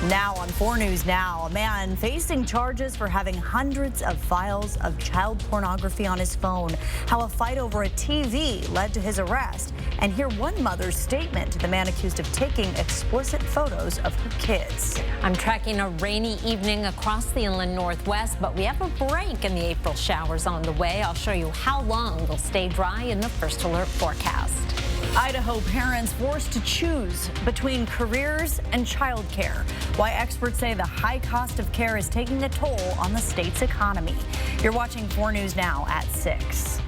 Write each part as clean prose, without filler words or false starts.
Now on 4 News Now, a man facing charges for having hundreds of files of child pornography on his phone. How a fight over a TV led to his arrest. And hear one mother's statement to the man accused of taking explicit photos of her kids. I'm tracking a rainy evening across the inland northwest, but we have a break in the April showers on the way. I'll show you how long they'll stay dry in the first alert forecast. Idaho parents forced to choose between careers and childcare. Why experts say the high cost of care is taking a toll on the state's economy. You're watching 4 News Now at 6.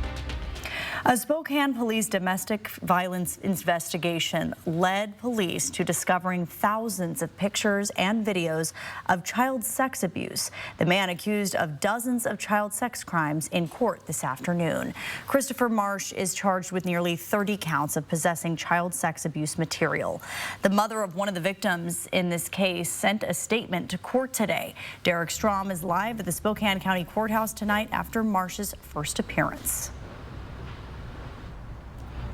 A Spokane police domestic violence investigation led police to discovering thousands of pictures and videos of child sex abuse. The man accused of dozens of child sex crimes in court this afternoon. Christopher Marsh is charged with nearly 30 counts of possessing child sex abuse material. The mother of one of the victims in this case sent a statement to court today. Derek Strom is live at the Spokane County Courthouse tonight after Marsh's first appearance.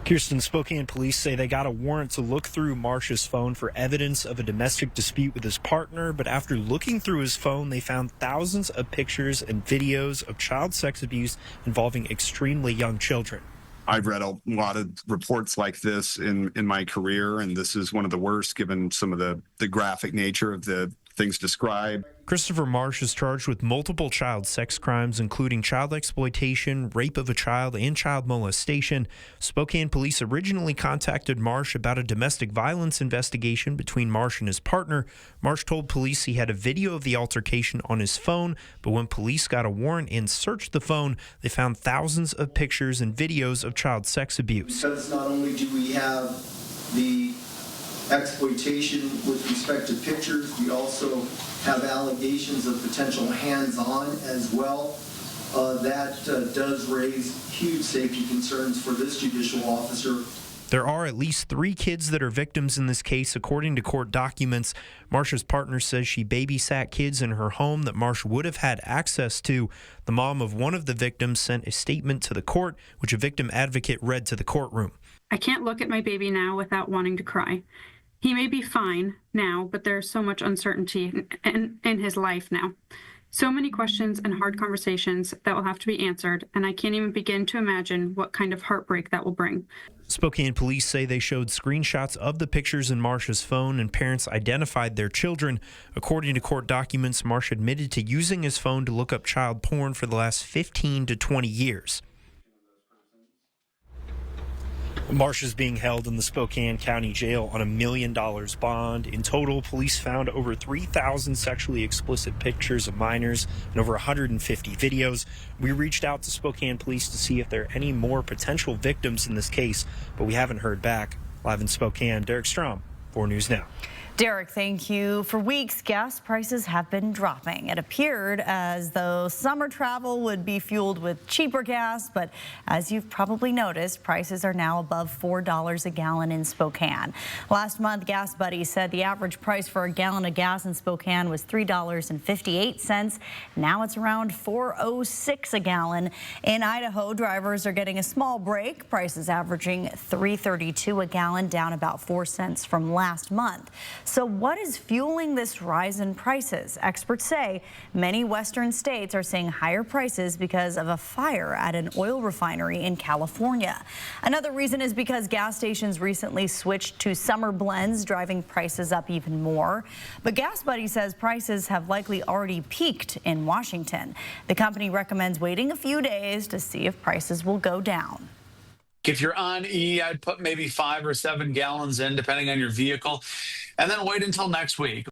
Kirsten, Spokane police say they got a warrant to look through Marsh's phone for evidence of a domestic dispute with his partner, but after looking through his phone, they found thousands of pictures and videos of child sex abuse involving extremely young children. I've read a lot of reports like this in my career, and this is one of the worst given some of the graphic nature of the things described. Christopher Marsh is charged with multiple child sex crimes, including child exploitation, rape of a child, and child molestation. Spokane police originally contacted Marsh about a domestic violence investigation between Marsh and his partner. Marsh told police he had a video of the altercation on his phone, but when police got a warrant and searched the phone, they found thousands of pictures and videos of child sex abuse. Because not only do we have the exploitation with respect to pictures, we also have allegations of potential hands-on as well. That does raise huge safety concerns for this judicial officer. There are at least 3 kids that are victims in this case, according to court documents. Marsh's partner says she babysat kids in her home that Marsh would have had access to. The mom of one of the victims sent a statement to the court, which a victim advocate read to the courtroom. I can't look at my baby now without wanting to cry. He may be fine now, but there's so much uncertainty in his life now. So many questions and hard conversations that will have to be answered, and I can't even begin to imagine what kind of heartbreak that will bring. Spokane police say they showed screenshots of the pictures in Marsh's phone, and parents identified their children. According to court documents, Marsh admitted to using his phone to look up child porn for the last 15 to 20 years. Marsh is being held in the Spokane County Jail on $1 million bond. In total, police found over 3,000 sexually explicit pictures of minors and over 150 videos. We reached out to Spokane police to see if there are any more potential victims in this case, but we haven't heard back. Live in Spokane, Derek Strom, 4 News Now. Derek, thank you. For weeks, gas prices have been dropping. It appeared as though summer travel would be fueled with cheaper gas, but as you've probably noticed, prices are now above $4 a gallon in Spokane. Last month, Gas Buddy said the average price for a gallon of gas in Spokane was $3.58. Now it's around $4.06 a gallon. In Idaho, drivers are getting a small break. Prices averaging $3.32 a gallon, down about 4 cents from last month. So what is fueling this rise in prices? Experts say many western states are seeing higher prices because of a fire at an oil refinery in California. Another reason is because gas stations recently switched to summer blends, driving prices up even more. But Gas Buddy says prices have likely already peaked in Washington. The company recommends waiting a few days to see if prices will go down. If you're on E, I'd put maybe 5 or 7 gallons in, depending on your vehicle, and then wait until next week.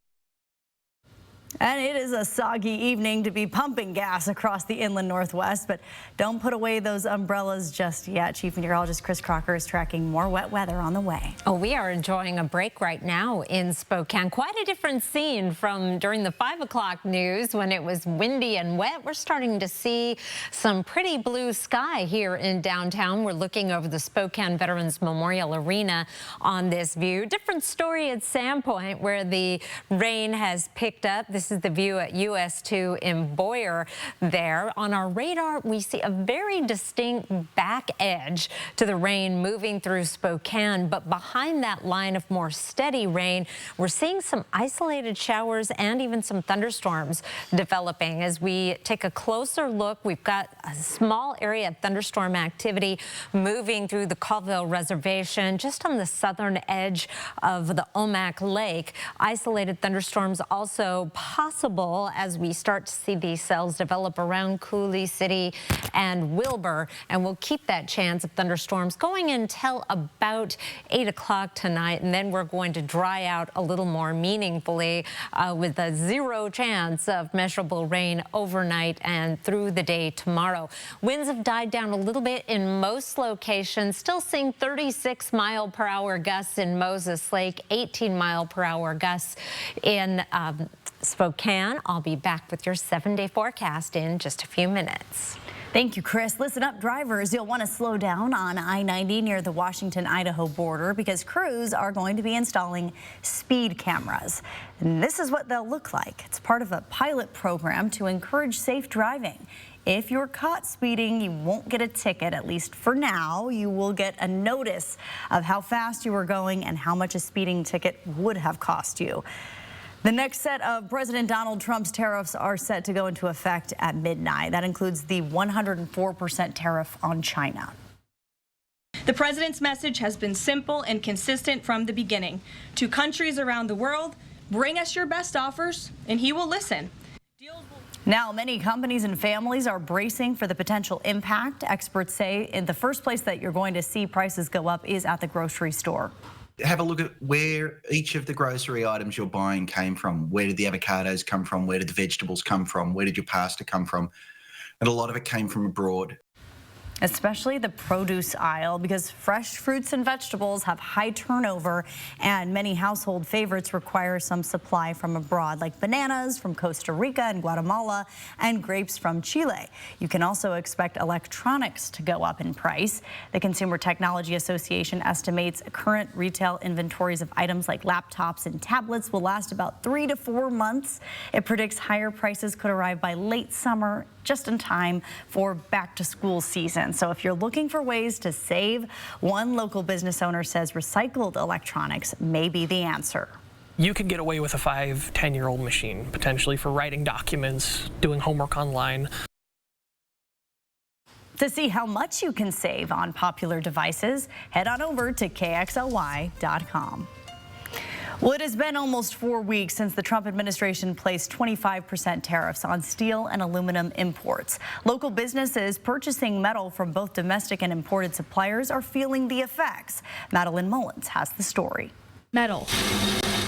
And it is a soggy evening to be pumping gas across the inland northwest, but don't put away those umbrellas just yet. Chief Meteorologist Chris Crocker is tracking more wet weather on the way. Oh, we are enjoying a break right now in Spokane. Quite a different scene from during the 5 o'clock news when it was windy and wet. We're starting to see some pretty blue sky here in downtown. We're looking over the Spokane Veterans Memorial Arena on this view. Different story at Sandpoint where the rain has picked up. This is the view at US 2 in Boyer there. On our radar, we see a very distinct back edge to the rain moving through Spokane, but behind that line of more steady rain, we're seeing some isolated showers and even some thunderstorms developing. As we take a closer look, we've got a small area of thunderstorm activity moving through the Colville Reservation, just on the southern edge of the Omak Lake. Isolated thunderstorms also possible as we start to see these cells develop around Coulee City and Wilbur, and we'll keep that chance of thunderstorms going until about 8 o'clock tonight, and then we're going to dry out a little more meaningfully with a 0 chance of measurable rain overnight and through the day tomorrow. Winds have died down a little bit in most locations, still seeing 36-mile-per-hour gusts in Moses Lake, 18-mile-per-hour gusts in Spokane. I'll be back with your 7-day forecast in just a few minutes. Thank you, Chris. Listen up, drivers. You'll want to slow down on I-90 near the Washington-Idaho border because crews are going to be installing speed cameras. And this is what they'll look like. It's part of a pilot program to encourage safe driving. If you're caught speeding, you won't get a ticket, at least for now. You will get a notice of how fast you were going and how much a speeding ticket would have cost you. The next set of President Donald Trump's tariffs are set to go into effect at midnight. That includes the 104% tariff on China. The president's message has been simple and consistent from the beginning. To countries around the world, bring us your best offers, and he will listen. Now, many companies and families are bracing for the potential impact. Experts say in the first place that you're going to see prices go up is at the grocery store. Have a look at where each of the grocery items you're buying came from. Where did the avocados come from? Where did the vegetables come from? Where did your pasta come from? And a lot of it came from abroad. Especially the produce aisle, because fresh fruits and vegetables have high turnover, and many household favorites require some supply from abroad, like bananas from Costa Rica and Guatemala and grapes from Chile. You can also expect electronics to go up in price. The Consumer Technology Association estimates current retail inventories of items like laptops and tablets will last about 3 to 4 months. It predicts higher prices could arrive by late summer, just in time for back-to-school season. So if you're looking for ways to save, one local business owner says recycled electronics may be the answer. You could get away with a 5-10-year-old machine, potentially for writing documents, doing homework online. To see how much you can save on popular devices, head on over to KXLY.com. Well, it has been almost 4 weeks since the Trump administration placed 25% tariffs on steel and aluminum imports. Local businesses purchasing metal from both domestic and imported suppliers are feeling the effects. Madeline Mullins has the story. Metal.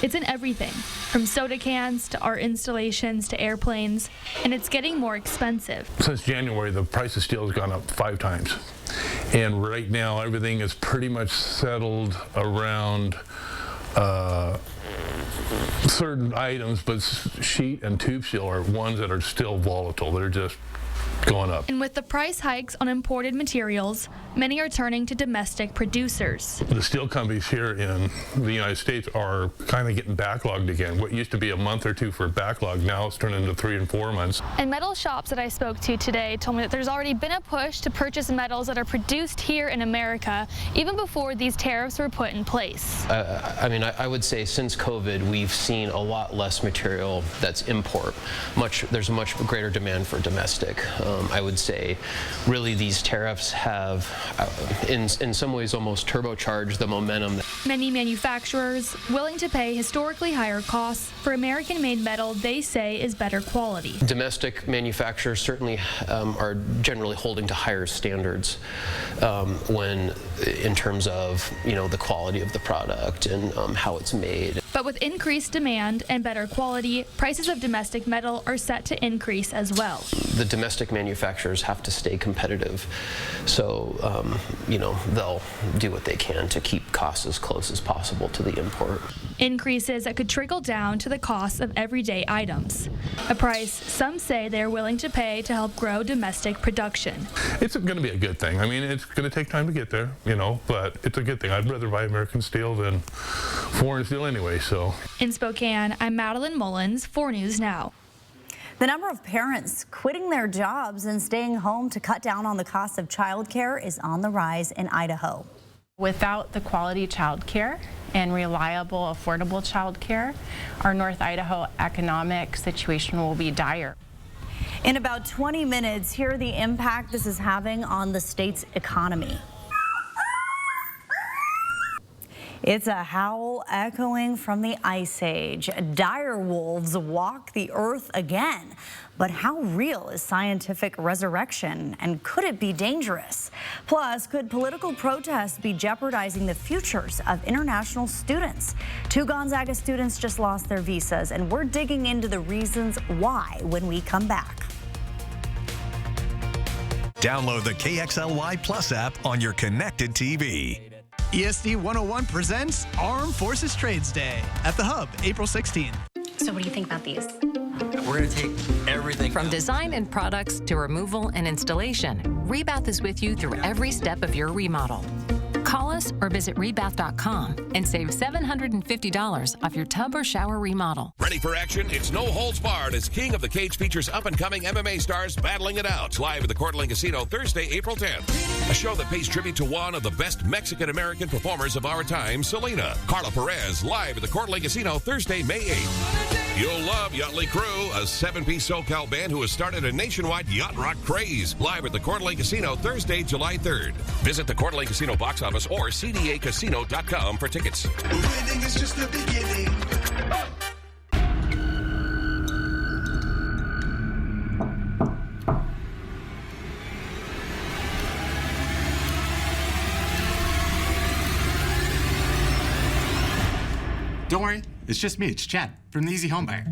It's in everything, from soda cans to art installations to airplanes, and it's getting more expensive. Since January, the price of steel has gone up 5 times. And right now, everything is pretty much settled around certain items, but sheet and tube steel are ones that are still volatile. They're just going up. And with the price hikes on imported materials, many are turning to domestic producers. The steel companies here in the United States are kind of getting backlogged again. What used to be a month or two for backlog, now it's turned into 3 and 4 months. And metal shops that I spoke to today told me that there's already been a push to purchase metals that are produced here in America, even before these tariffs were put in place. I would say since COVID, we've seen a lot less material that's import. There's a much greater demand for domestic. I would say really these tariffs have in some ways almost turbocharged the momentum. Many manufacturers willing to pay historically higher costs for American-made metal they say is better quality. Domestic manufacturers certainly are generally holding to higher standards in terms of the quality of the product and how it's made. But with increased demand and better quality, prices of domestic metal are set to increase as well. The domestic manufacturers have to stay competitive, so they'll do what they can to keep costs as close as possible to the import. increases that could trickle down to the cost of everyday items, a price some say they're willing to pay to help grow domestic production. It's going to be a good thing. I mean, it's going to take time to get there, you know, but it's a good thing. I'd rather buy American steel than foreign steel anyway, so. In Spokane, I'm Madeline Mullins, 4 News Now. The number of parents quitting their jobs and staying home to cut down on the cost of childcare is on the rise in Idaho. Without the quality childcare and reliable, affordable childcare, our North Idaho economic situation will be dire. In about 20 minutes, hear the impact this is having on the state's economy. It's a howl echoing from the Ice Age. Dire wolves walk the earth again. But how real is scientific resurrection, and could it be dangerous? Plus, could political protests be jeopardizing the futures of international students? 2 Gonzaga students just lost their visas, and we're digging into the reasons why when we come back. Download the KXLY Plus app on your connected TV. ESD 101 presents Armed Forces Trades Day at the Hub, April 16th. So what do you think about these? We're going to take everything. From design and products to removal and installation, Rebath is with you through every step of your remodel. Call us or visit rebath.com and save $750 off your tub or shower remodel. Ready for action? It's no holds barred as King of the Cage features up-and-coming MMA stars battling it out. Live at the Coeur d'Alene Casino Thursday, April 10th. A show that pays tribute to one of the best Mexican-American performers of our time, Selena. Carla Perez, live at the Coeur d'Alene Casino Thursday, May 8th. You'll love Yachtly Crew, a 7-piece SoCal band who has started a nationwide yacht rock craze. Live at the Coeur d'Alene Casino Thursday, July 3rd. Visit the Coeur d'Alene Casino box office or cdacasino.com for tickets. Winning is just the beginning. Don't worry, it's just me. It's Chad from the Easy Home Buyer.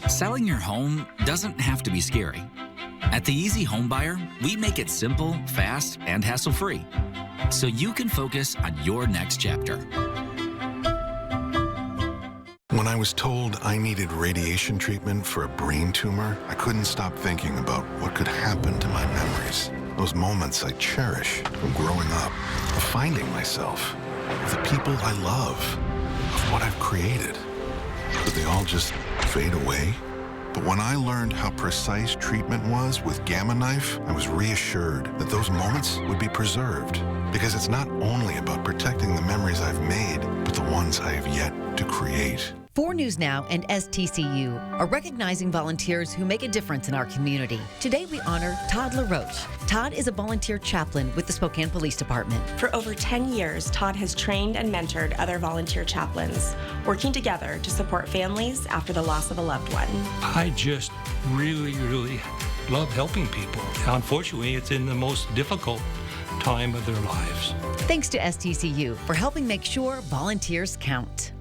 Selling your home doesn't have to be scary. At the Easy Home Buyer, we make it simple, fast, and hassle-free, so you can focus on your next chapter. When I was told I needed radiation treatment for a brain tumor, I couldn't stop thinking about what could happen to my memories. Those moments I cherish from growing up, of finding myself, of the people I love, of what I've created. But they all just fade away. But when I learned how precise treatment was with Gamma Knife, I was reassured that those moments would be preserved. Because it's not only about protecting the memories I've made, but the ones I have yet to create. 4 News Now and STCU are recognizing volunteers who make a difference in our community. Today we honor Todd LaRoche. Todd is a volunteer chaplain with the Spokane Police Department. For over 10 years, Todd has trained and mentored other volunteer chaplains, working together to support families after the loss of a loved one. I just really love helping people. Unfortunately, it's in the most difficult time of their lives. Thanks to STCU for helping make sure volunteers count.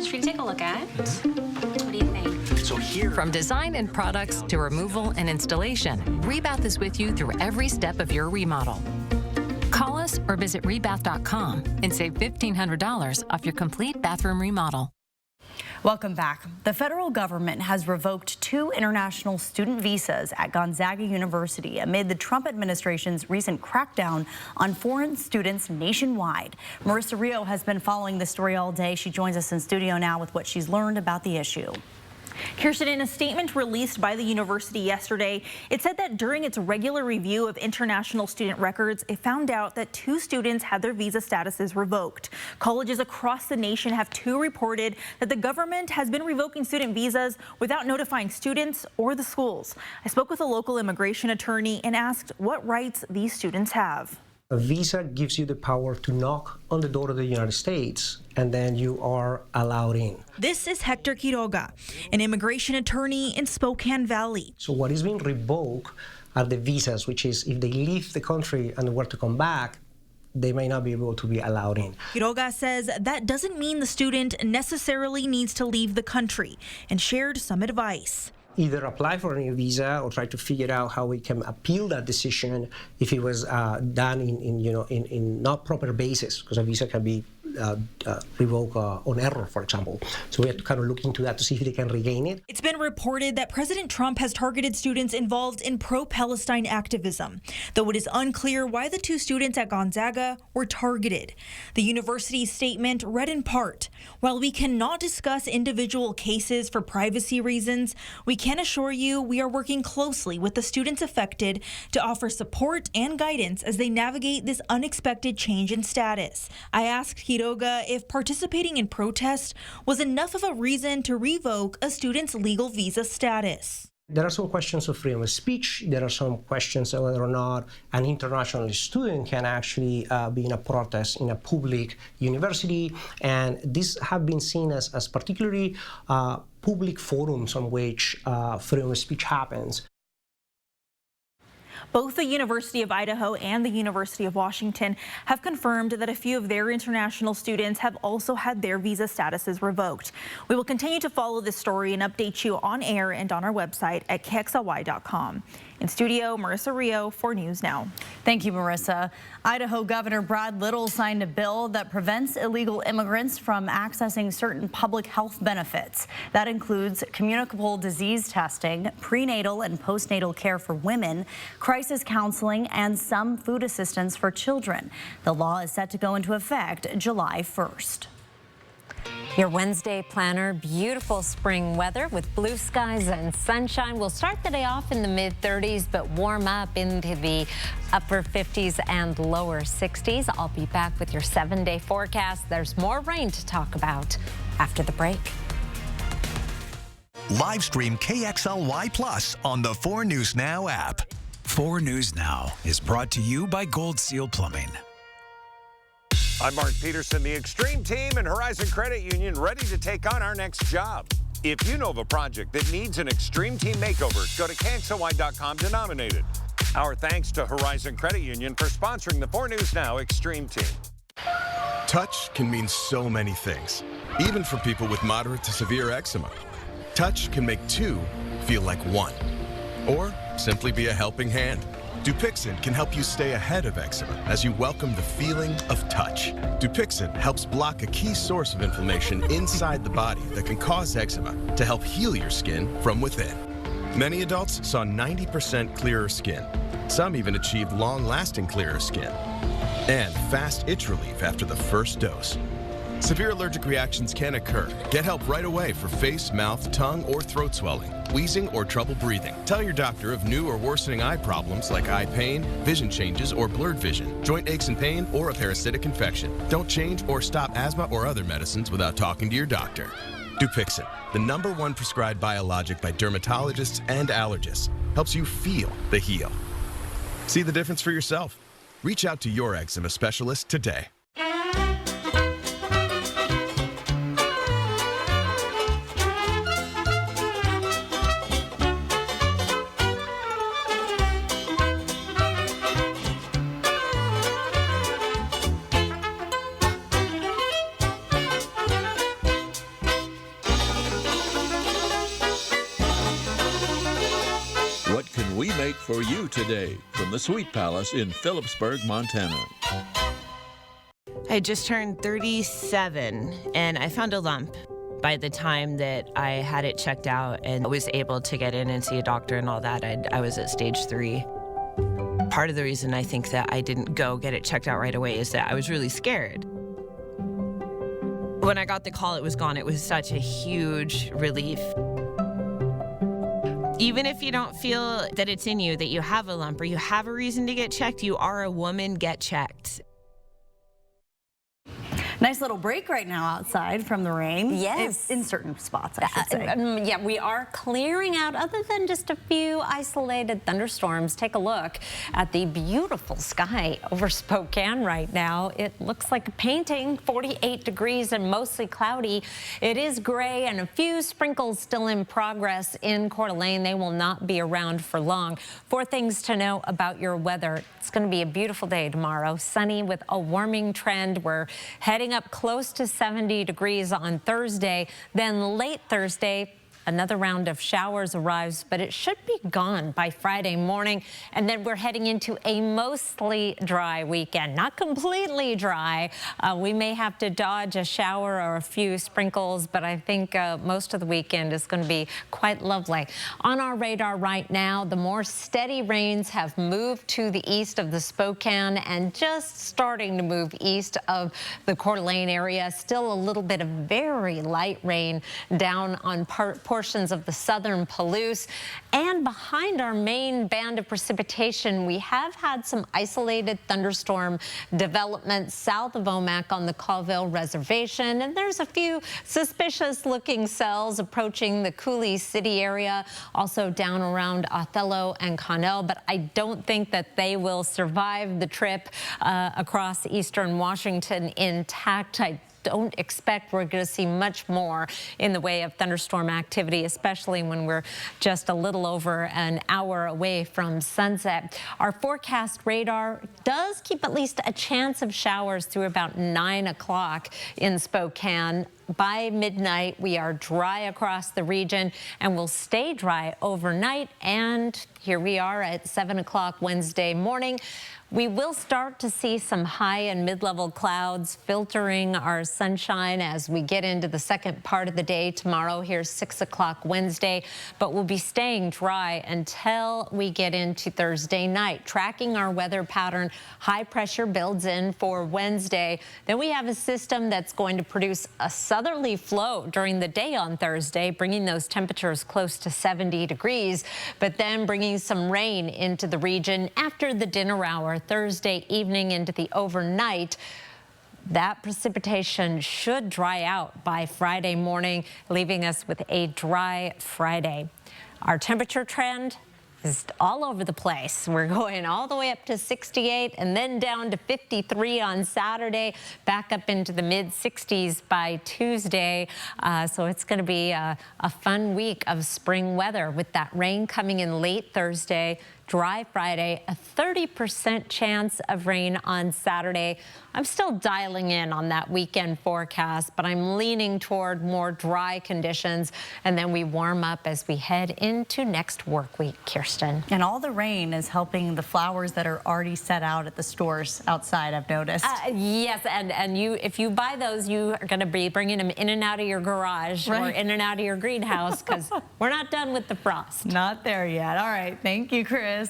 Should we take a look at? What do you think? So here, from design and products to removal and installation, Rebath is with you through every step of your remodel. Call us or visit rebath.com and save $1,500 off your complete bathroom remodel. Welcome back. The federal government has revoked 2 international student visas at Gonzaga University amid the Trump administration's recent crackdown on foreign students nationwide. Marissa Rio has been following this story all day. She joins us in studio now with what she's learned about the issue. Kirsten, in a statement released by the university yesterday, it said that during its regular review of international student records, it found out that 2 students had their visa statuses revoked. Colleges across the nation have too reported that the government has been revoking student visas without notifying students or the schools. I spoke with a local immigration attorney and asked what rights these students have. A visa gives you the power to knock on the door of the United States, and then you are allowed in. This is Hector Quiroga, an immigration attorney in Spokane Valley. So what is being revoked are the visas, which is if they leave the country and were to come back, they may not be able to be allowed in. Quiroga says that doesn't mean the student necessarily needs to leave the country, and shared some advice. Either apply for a new visa or try to figure out how we can appeal that decision if it was done in not proper basis, because a visa can be revoke on error, for example. So we have to kind of look into that to see if they can regain it. It's been reported that President Trump has targeted students involved in pro-Palestine activism, though it is unclear why the 2 students at Gonzaga were targeted. The university's statement read in part, "While we cannot discuss individual cases for privacy reasons, we can assure you we are working closely with the students affected to offer support and guidance as they navigate this unexpected change in status." I asked Quiroga if participating in protest was enough of a reason to revoke a student's legal visa status. There are some questions of freedom of speech. There are some questions of whether or not an international student can actually be in a protest in a public university. And these have been seen as particularly public forums on which freedom of speech happens. Both the University of Idaho and the University of Washington have confirmed that a few of their international students have also had their visa statuses revoked. We will continue to follow this story and update you on air and on our website at KXLY.com. In studio, Marissa Rio for News Now. Thank you, Marissa. Idaho Governor Brad Little signed a bill that prevents illegal immigrants from accessing certain public health benefits. That includes communicable disease testing, prenatal and postnatal care for women, crisis counseling, and some food assistance for children. The law is set to go into effect July 1st. Your Wednesday planner, beautiful spring weather with blue skies and sunshine. We'll start the day off in the mid-30s, but warm up into the upper 50s and lower 60s. I'll be back with your 7-day forecast. There's more rain to talk about after the break. Live stream KXLY Plus on the 4 News Now app. 4 News Now is brought to you by Gold Seal Plumbing. I'm Mark Peterson, the Extreme Team and Horizon Credit Union, ready to take on our next job. If you know of a project that needs an Extreme Team makeover, go to KXLY.com to nominate it. Our thanks to Horizon Credit Union for sponsoring the 4 News Now Extreme Team. Touch can mean so many things, even for people with moderate to severe eczema. Touch can make 2 feel like 1, or simply be a helping hand. Dupixent can help you stay ahead of eczema as you welcome the feeling of touch. Dupixent helps block a key source of inflammation inside the body that can cause eczema to help heal your skin from within. Many adults saw 90% clearer skin. Some even achieved long-lasting clearer skin. And fast itch relief after the first dose. Severe allergic reactions can occur. Get help right away for face, mouth, tongue, or throat swelling, wheezing, or trouble breathing. Tell your doctor of new or worsening eye problems like eye pain, vision changes, or blurred vision, joint aches and pain, or a parasitic infection. Don't change or stop asthma or other medicines without talking to your doctor. Dupixent, the #1 prescribed biologic by dermatologists and allergists, helps you feel the heal. See the difference for yourself. Reach out to your eczema specialist today. For you today from the Sweet Palace in Phillipsburg, Montana. I just turned 37 and I found a lump. By the time that I had it checked out and was able to get in and see a doctor and all that, I was at stage 3. Part of the reason I think that I didn't go get it checked out right away is that I was really scared. When I got the call, it was gone. It was such a huge relief. Even if you don't feel that it's in you, that you have a lump or you have a reason to get checked, you are a woman, get checked. Nice little break right now outside from the rain. Yes. In certain spots, I should say. Yeah, we are clearing out, other than just a few isolated thunderstorms. Take a look at the beautiful sky over Spokane right now. It looks like a painting, 48 degrees and mostly cloudy. It is gray and a few sprinkles still in progress in Coeur d'Alene. They will not be around for long. 4 things to know about your weather. It's going to be a beautiful day tomorrow. Sunny with a warming trend. We're heading up close to 70 degrees on Thursday. Then late Thursday, another round of showers arrives, but it should be gone by Friday morning. And then we're heading into a mostly dry weekend. Not completely dry. We may have to dodge a shower or a few sprinkles, but I think most of the weekend is going to be quite lovely. On our radar right now, the more steady rains have moved to the east of the Spokane and just starting to move east of the Coeur d'Alene area. Still a little bit of very light rain down on portions of the southern Palouse. And behind our main band of precipitation, we have had some isolated thunderstorm development south of Omak on the Colville Reservation. And there's a few suspicious looking cells approaching the Coulee City area, also down around Othello and Connell. But I don't think that they will survive the trip across eastern Washington intact. I don't expect we're going to see much more in the way of thunderstorm activity, especially when we're just a little over an hour away from sunset. Our forecast radar does keep at least a chance of showers through about 9 o'clock in Spokane. By midnight, we are dry across the region and will stay dry overnight. And here we are at 7 o'clock Wednesday morning. We will start to see some high and mid-level clouds filtering our sunshine as we get into the second part of the day tomorrow. Here's 6 o'clock Wednesday, but we'll be staying dry until we get into Thursday night. Tracking our weather pattern, high pressure builds in for Wednesday. Then we have a system that's going to produce a southerly flow during the day on Thursday, bringing those temperatures close to 70 degrees, but then bringing some rain into the region after the dinner hour Thursday evening into the overnight. That precipitation should dry out by Friday morning, leaving us with a dry Friday. Our temperature trend is all over the place. We're going all the way up to 68 and then down to 53 on Saturday, back up into the mid-60s by Tuesday. So it's going to be a fun week of spring weather with that rain coming in late Thursday, dry Friday, a 30% chance of rain on Saturday. I'm still dialing in on that weekend forecast, but I'm leaning toward more dry conditions, and then we warm up as we head into next work week, Kirsten. And all the rain is helping the flowers that are already set out at the stores outside, I've noticed. Yes, and you, if you buy those, you are going to be bringing them in and out of your garage or in and out of your greenhouse, because we're not done with the frost. Not there yet. All right, thank you, Chris.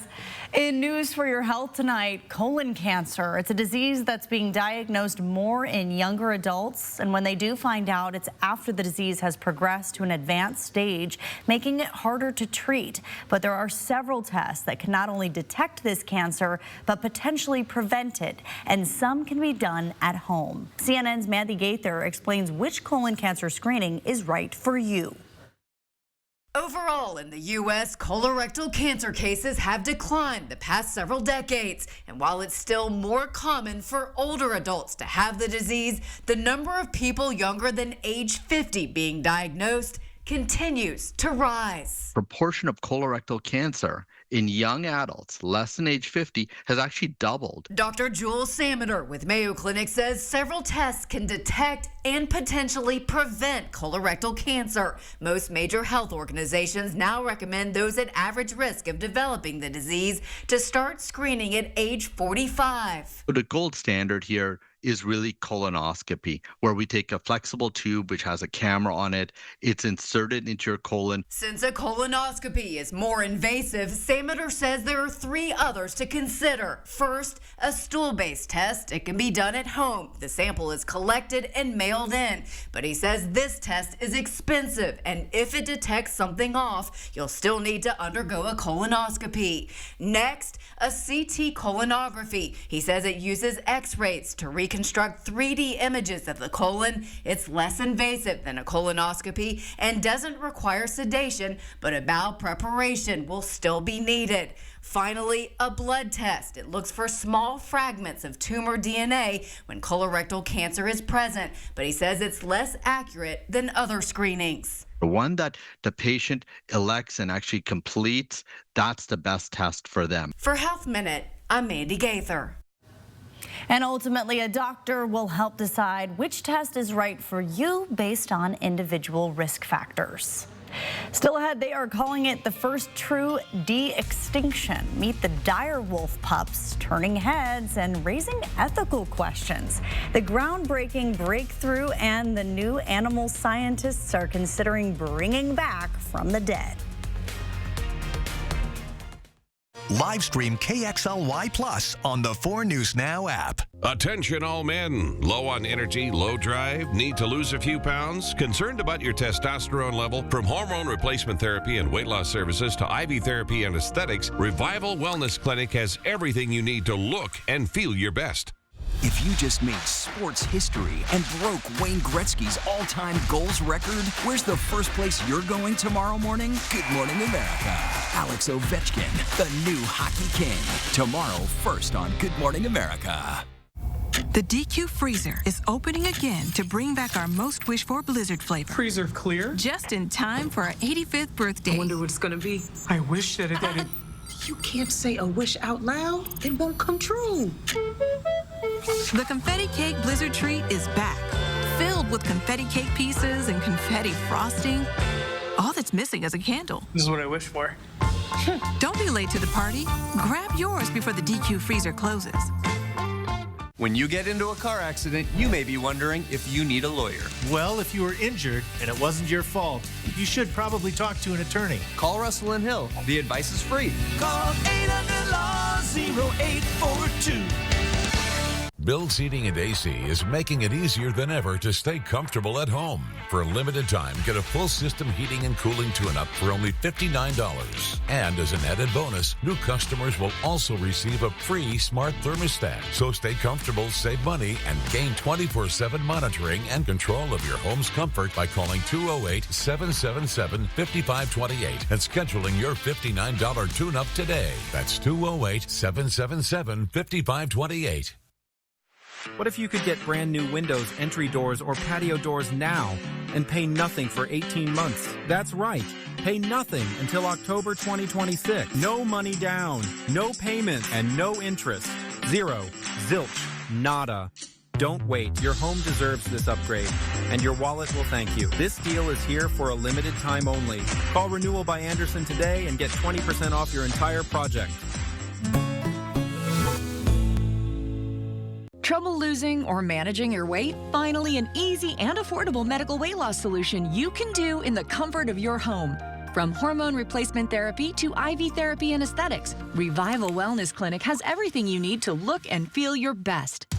In news for your health tonight, colon cancer. It's a disease that's being diagnosed more in younger adults, and when they do find out, it's after the disease has progressed to an advanced stage, making it harder to treat. But there are several tests that can not only detect this cancer, but potentially prevent it, and some can be done at home. CNN's Mandy Gaither explains which colon cancer screening is right for you. Overall, in the U.S., colorectal cancer cases have declined the past several decades. And while it's still more common for older adults to have the disease, the number of people younger than age 50 being diagnosed continues to rise. Proportion of colorectal cancer in young adults less than age 50 has actually doubled. Dr. Jewel Sameter with Mayo Clinic says several tests can detect and potentially prevent colorectal cancer. Most major health organizations now recommend those at average risk of developing the disease to start screening at age 45. The gold standard here is really colonoscopy, where we take a flexible tube which has a camera on it. It's inserted into your colon. Since a colonoscopy is more invasive, Sameter says there are 3 others to consider. First, a stool-based test. It can be done at home. The sample is collected and mailed in. But he says this test is expensive, and if it detects something off, you'll still need to undergo a colonoscopy. Next, a CT colonography. He says it uses X-rays to reconstruct 3D images of the colon. It's less invasive than a colonoscopy and doesn't require sedation, but a bowel preparation will still be needed. Finally, a blood test. It looks for small fragments of tumor DNA when colorectal cancer is present, but he says it's less accurate than other screenings. The one that the patient elects and actually completes, that's the best test for them. For Health Minute, I'm Mandy Gaither. And ultimately, a doctor will help decide which test is right for you based on individual risk factors. Still ahead, they are calling it the first true de-extinction. Meet the dire wolf pups turning heads and raising ethical questions. The groundbreaking breakthrough and the new animal scientists are considering bringing back from the dead. Live stream KXLY Plus on the 4 News Now app. Attention all men, low on energy, low drive, need to lose a few pounds, concerned about your testosterone level? From hormone replacement therapy and weight loss services to IV therapy and aesthetics, Revival Wellness Clinic has everything you need to look and feel your best. If you just made sports history and broke Wayne Gretzky's all-time goals record, where's the first place you're going tomorrow morning? Good Morning America. Alex Ovechkin, the new hockey king. Tomorrow, first on Good Morning America. The DQ Freezer is opening again to bring back our most wished-for Blizzard flavor. Freezer clear? Just in time for our 85th birthday. I wonder what it's gonna be. I wish that it... You can't say a wish out loud. It won't come true. The Confetti Cake Blizzard Treat is back, filled with confetti cake pieces and confetti frosting. All that's missing is a candle. This is what I wish for. Don't be late to the party. Grab yours before the DQ Freezer closes. When you get into a car accident, you may be wondering if you need a lawyer. Well, if you were injured and it wasn't your fault, you should probably talk to an attorney. Call Russell & Hill. The advice is free. Call 800-LAW-0842. Build Seating and AC is making it easier than ever to stay comfortable at home. For a limited time, get a full system heating and cooling tune-up for only $59. And as an added bonus, new customers will also receive a free smart thermostat. So stay comfortable, save money, and gain 24/7 monitoring and control of your home's comfort by calling 208-777-5528 and scheduling your $59 tune-up today. That's 208-777-5528. What if you could get brand new windows, entry doors, or patio doors now and pay nothing for 18 months? That's right. Pay nothing until October 2026. No money down, no payments, and no interest. Zero. Zilch. Nada. Don't wait. Your home deserves this upgrade, and your wallet will thank you. This deal is here for a limited time only. Call Renewal by Anderson today and get 20% off your entire project. Trouble losing or managing your weight? Finally, an easy and affordable medical weight loss solution you can do in the comfort of your home. From hormone replacement therapy to IV therapy and aesthetics, Revival Wellness Clinic has everything you need to look and feel your best.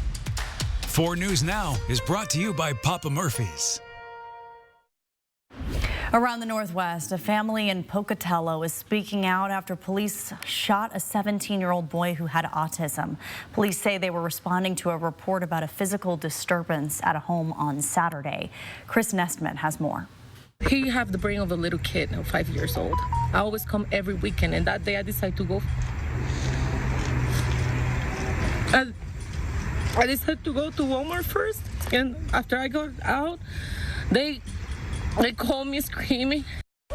4 News Now is brought to you by Papa Murphy's. Around the Northwest, a family in Pocatello is speaking out after police shot a 17-year-old boy who had autism. Police say they were responding to a report about a physical disturbance at a home on Saturday. Chris Nestman has more. He have the brain of a little kid, 5 years old. I always come every weekend, and that day I decided to go. I decided to go to Walmart first, and after I got out, they called me screaming.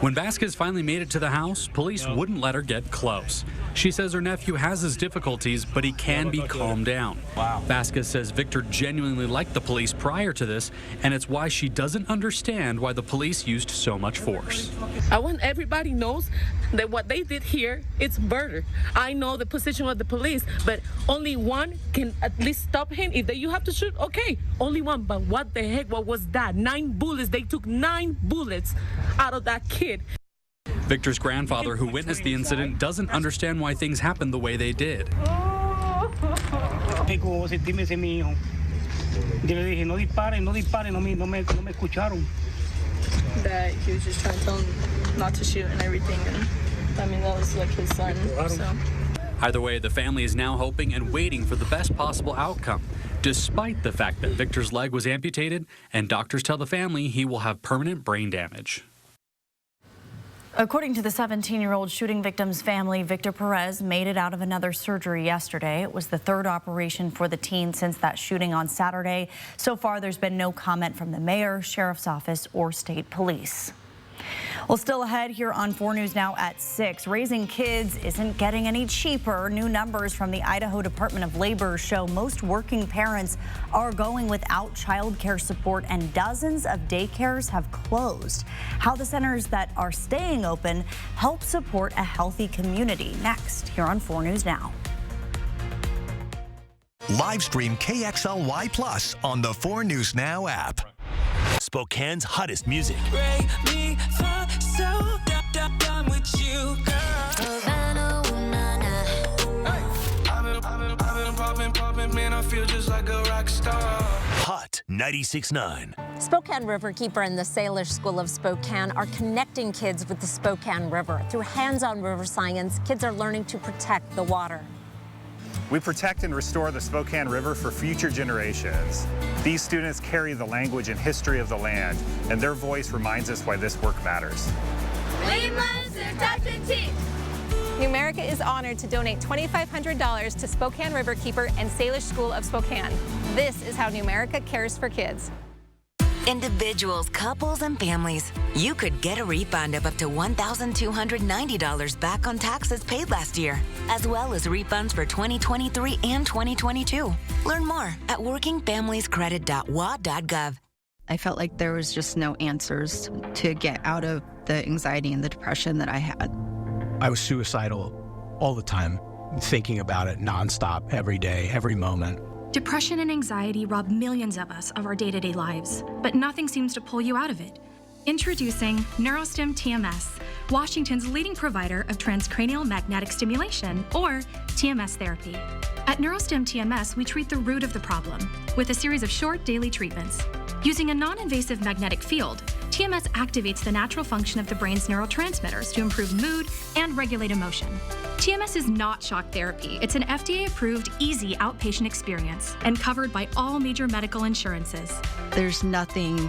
When Vasquez finally made it to the house, police wouldn't let her get close. She says her nephew has his difficulties, but he can be calmed down. Wow. Vasquez says Victor genuinely liked the police prior to this, and it's why she doesn't understand why the police used so much force. I want everybody knows that what they did here, it's murder. I know the position of the police, but only one can at least stop him. If you have to shoot, okay, only one. But what the heck, what was that? 9 bullets. They took 9 bullets out of that kid. Victor's grandfather, who witnessed the incident, doesn't understand why things happened the way they did. That he was just trying to tell him not to shoot and everything, and I mean, that was like his son, so. Either way, the family is now hoping and waiting for the best possible outcome, despite the fact that Victor's leg was amputated, and doctors tell the family he will have permanent brain damage. According to the 17-year-old shooting victim's family, Victor Perez made it out of another surgery yesterday. It was the 3rd operation for the teen since that shooting on Saturday. So far, there's been no comment from the mayor, sheriff's office, or state police. Well, still ahead here on 4 News Now at 6. Raising kids isn't getting any cheaper. New numbers from the Idaho Department of Labor show most working parents are going without child care support, and dozens of daycares have closed. How the centers that are staying open help support a healthy community. Next, here on 4 News Now. Live stream KXLY Plus on the 4 News Now app. Spokane's hottest music. Hot 96.9. Spokane Riverkeeper and the Salish School of Spokane are connecting kids with the Spokane River. Through hands-on river science, kids are learning to protect the water. We protect and restore the Spokane River for future generations. These students carry the language and history of the land, and their voice reminds us why this work matters. Numerica is honored to donate $2,500 to Spokane Riverkeeper and Salish School of Spokane. This is how Numerica cares for kids. Individuals, couples, and families. You could get a refund of up to $1,290 back on taxes paid last year, as well as refunds for 2023 and 2022. Learn more at workingfamiliescredit.wa.gov. I felt like there was just no answers to get out of the anxiety and the depression that I had. I was suicidal all the time, thinking about it nonstop, every day, every moment. Depression and anxiety rob millions of us of our day-to-day lives, but nothing seems to pull you out of it. Introducing NeuroStim TMS, Washington's leading provider of transcranial magnetic stimulation, or TMS therapy. At NeuroStim TMS, we treat the root of the problem with a series of short daily treatments. Using a non-invasive magnetic field, TMS activates the natural function of the brain's neurotransmitters to improve mood and regulate emotion. TMS is not shock therapy. It's an FDA-approved, easy outpatient experience and covered by all major medical insurances. There's nothing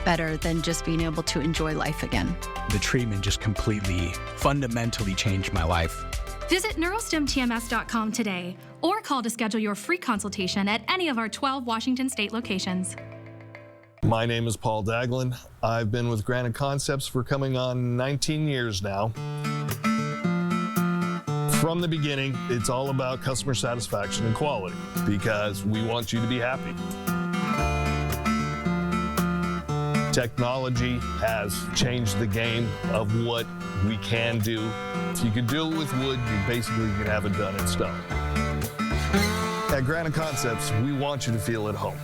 better than just being able to enjoy life again. The treatment just completely, fundamentally changed my life. Visit neurostimtms.com today or call to schedule your free consultation at any of our 12 Washington state locations. My name is Paul Daglin. I've been with Granite Concepts for coming on 19 years now. From the beginning, it's all about customer satisfaction and quality because we want you to be happy. Technology has changed the game of what we can do. If you can do it with wood, you basically can have it done in stone. At Granite Concepts, we want you to feel at home.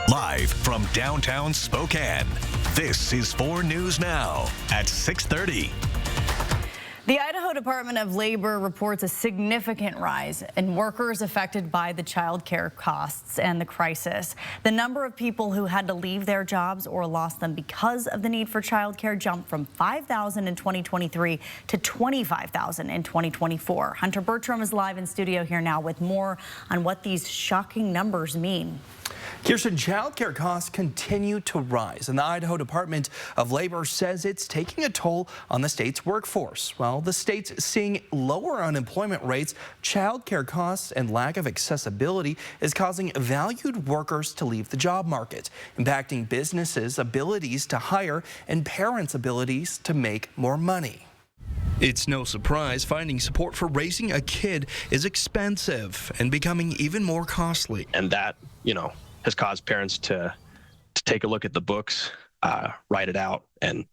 Live from downtown Spokane, this is 4 News Now at 6:30. The Idaho Department of Labor reports a significant rise in workers affected by the child care costs and the crisis. The number of people who had to leave their jobs or lost them because of the need for child care jumped from 5,000 in 2023 to 25,000 in 2024. Hunter Bertram is live in studio here now with more on what these shocking numbers mean. Kirsten, child care costs continue to rise, and the Idaho Department of Labor says it's taking a toll on the state's workforce. Well, the state's seeing lower unemployment rates, child care costs, and lack of accessibility is causing valued workers to leave the job market, impacting businesses' abilities to hire and parents' abilities to make more money. It's no surprise finding support for raising a kid is expensive and becoming even more costly. And that, has caused parents to take a look at the books, write it out, and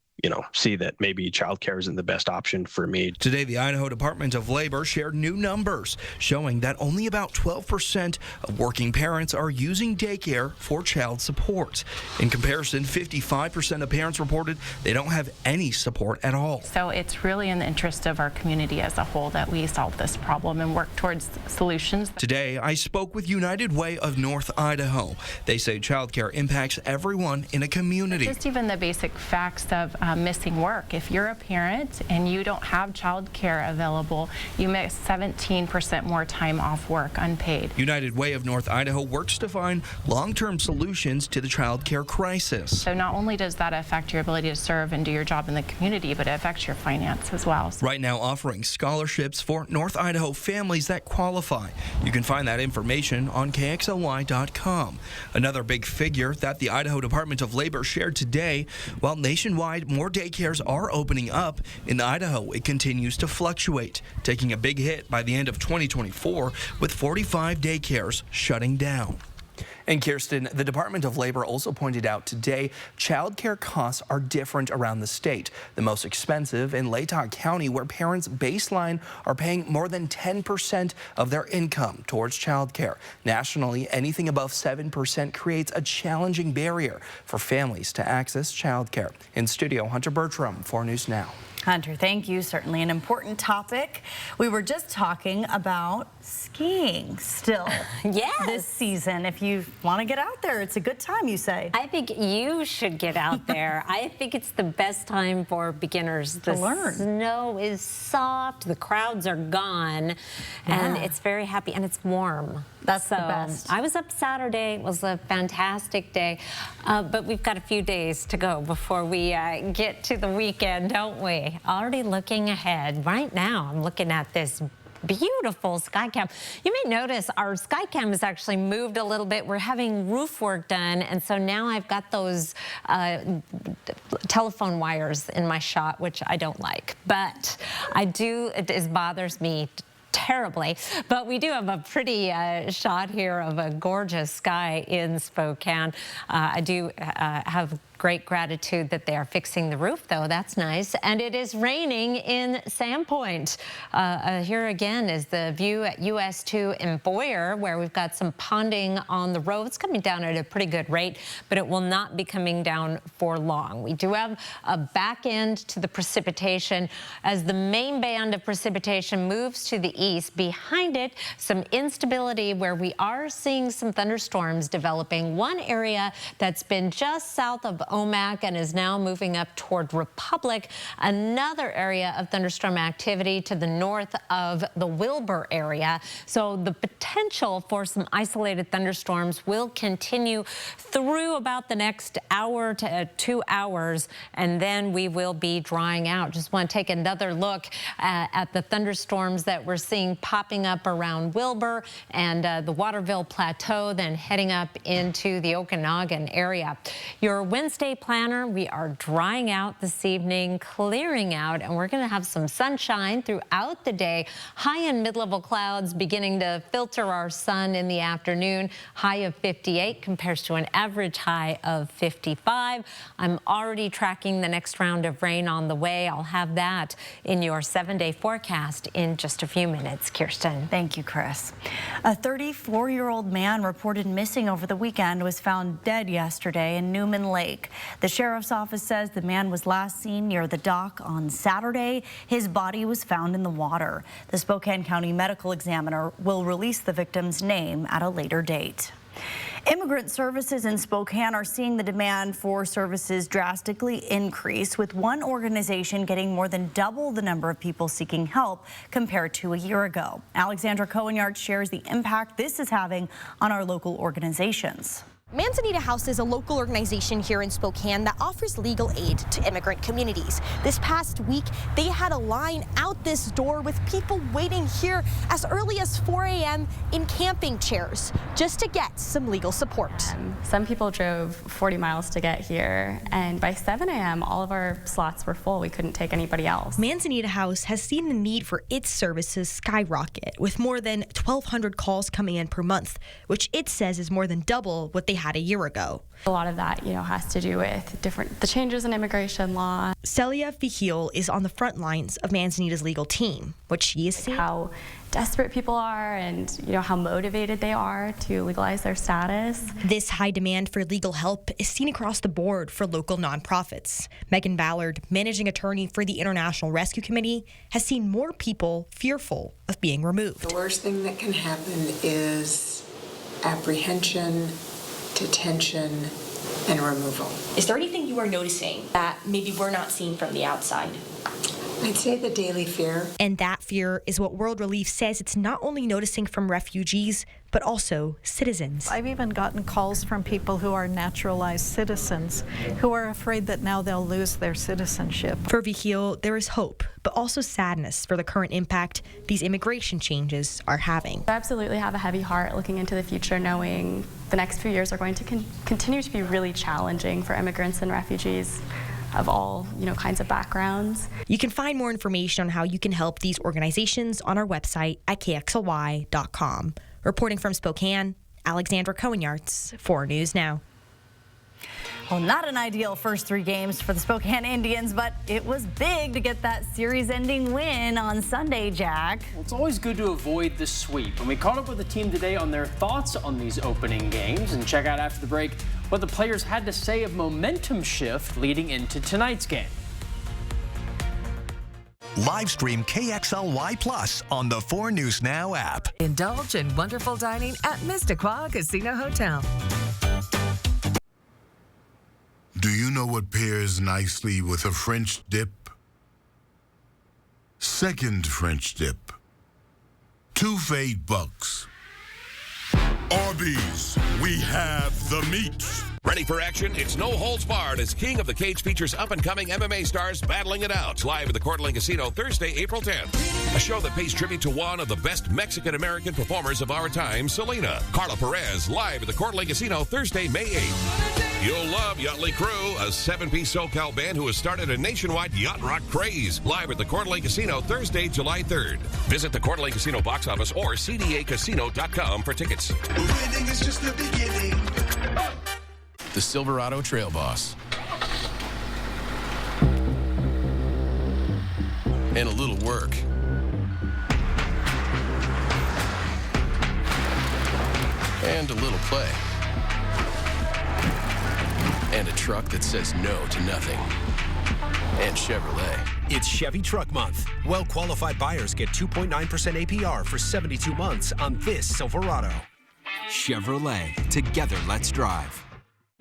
see that maybe childcare isn't the best option for me. Today, the Idaho Department of Labor shared new numbers showing that only about 12% of working parents are using daycare for child support. In comparison, 55% of parents reported they don't have any support at all. So it's really in the interest of our community as a whole that we solve this problem and work towards solutions. Today, I spoke with United Way of North Idaho. They say childcare impacts everyone in a community. Just even the basic facts of missing work. If you're a parent and you don't have child care available, you miss 17% more time off work unpaid. United Way of North Idaho works to find long-term solutions to the child care crisis. So not only does that affect your ability to serve and do your job in the community, but it affects your finance as well. Right now offering scholarships for North Idaho families that qualify. You can find that information on KXLY.com. Another big figure that the Idaho Department of Labor shared today, while nationwide more daycares are opening up, in Idaho it continues to fluctuate, taking a big hit by the end of 2024 with 45 daycares shutting down. And Kirsten, the Department of Labor also pointed out today child care costs are different around the state. The most expensive in Latah County, where parents baseline are paying more than 10% of their income towards child care. Nationally, anything above 7% creates a challenging barrier for families to access child care. In studio, Hunter Bertram, 4 News Now. Hunter, thank you. Certainly an important topic. We were just talking about skiing still this season. If you want to get out there, it's a good time, you say. I think you should get out there. I think it's the best time for beginners to learn. The snow is soft, the crowds are gone, and it's very happy, and it's warm. That's the best. I was up Saturday. It was a fantastic day, but we've got a few days to go before we get to the weekend, don't we? Already looking ahead. Right now, I'm looking at this beautiful Skycam. You may notice our Skycam has actually moved a little bit. We're having roof work done, and so now I've got those telephone wires in my shot, which I don't like, but it bothers me terribly, but we do have a pretty shot here of a gorgeous sky in Spokane. I do have great gratitude that they are fixing the roof, though. That's nice. And it is raining in Sandpoint. Here again is the view at US 2 in Boyer, where we've got some ponding on the road. It's coming down at a pretty good rate, but it will not be coming down for long. We do have a back end to the precipitation as the main band of precipitation moves to the east. Behind it, some instability where we are seeing some thunderstorms developing. One area that's been just south of Omak and is now moving up toward Republic. Another area of thunderstorm activity to the north of the Wilbur area. So the potential for some isolated thunderstorms will continue through about the next hour to 2 hours, and then we will be drying out. Just want to take another look at the thunderstorms that we're seeing popping up around Wilbur and the Waterville Plateau, then heading up into the Okanagan area. Your Wednesday planner, we are drying out this evening, clearing out, and we're going to have some sunshine throughout the day. High and mid-level clouds beginning to filter our sun in the afternoon. High of 58 compares to an average high of 55. I'm already tracking the next round of rain on the way. I'll have that in your 7-day forecast in just a few minutes. Kirsten. Thank you, Chris. A 34-year-old man reported missing over the weekend was found dead yesterday in Newman Lake. The sheriff's office says the man was last seen near the dock on Saturday. His body was found in the water. The Spokane County Medical Examiner will release the victim's name at a later date. Immigrant services in Spokane are seeing the demand for services drastically increase, with one organization getting more than double the number of people seeking help compared to a year ago. Alexandra Cohenyard shares the impact this is having on our local organizations. Manzanita House is a local organization here in Spokane that offers legal aid to immigrant communities. This past week, they had a line out this door with people waiting here as early as 4 a.m. in camping chairs just to get some legal support. Some people drove 40 miles to get here, and by 7 a.m., all of our slots were full. We couldn't take anybody else. Manzanita House has seen the need for its services skyrocket, with more than 1,200 calls coming in per month, which it says is more than double what they had a year ago. A lot of that, has to do with the changes in immigration law. Celia Fihil is on the front lines of Manzanita's legal team. What she is seeing, how desperate people are and how motivated they are to legalize their status. This high demand for legal help is seen across the board for local nonprofits. Megan Ballard, managing attorney for the International Rescue Committee, has seen more people fearful of being removed. The worst thing that can happen is apprehension, detention, and removal. Is there anything you are noticing that maybe we're not seeing from the outside? I'd say the daily fear. And that fear is what World Relief says it's not only noticing from refugees, but also citizens. I've even gotten calls from people who are naturalized citizens who are afraid that now they'll lose their citizenship. For Vigil, there is hope, but also sadness for the current impact these immigration changes are having. I absolutely have a heavy heart looking into the future, knowing the next few years are going to continue to be really challenging for immigrants and refugees of all, kinds of backgrounds. You can find more information on how you can help these organizations on our website at kxly.com. Reporting from Spokane, Alexandra Cohen-Yarts, 4 News Now. Well, not an ideal first 3 games for the Spokane Indians, but it was big to get that series-ending win on Sunday, Jack. Well, it's always good to avoid the sweep, and we caught up with the team today on their thoughts on these opening games, and check out after the break what the players had to say of momentum shift leading into tonight's game. Live stream KXLY Plus on the 4 News Now app. Indulge in wonderful dining at Mistaqua Casino Hotel. Do you know what pairs nicely with a French dip? Second French dip. 2 for $8. Arby's, we have the meat. Ready for action? It's no holds barred as King of the Cage features up-and-coming MMA stars battling it out. Live at the Coeur d'Alene Casino Thursday, April 10th. A show that pays tribute to one of the best Mexican-American performers of our time, Selena. Carla Perez, live at the Coeur d'Alene Casino Thursday, May 8th. You'll love Yachtly Crew, a 7-piece SoCal band who has started a nationwide yacht rock craze. Live at the Coeur d'Alene Casino Thursday, July 3rd. Visit the Coeur d'Alene Casino box office or cdacasino.com for tickets. Winning is just the beginning. The Silverado Trail Boss. And a little work. And a little play. And a truck that says no to nothing. And Chevrolet. It's Chevy Truck Month. Well-qualified buyers get 2.9% APR for 72 months on this Silverado. Chevrolet. Together, let's drive.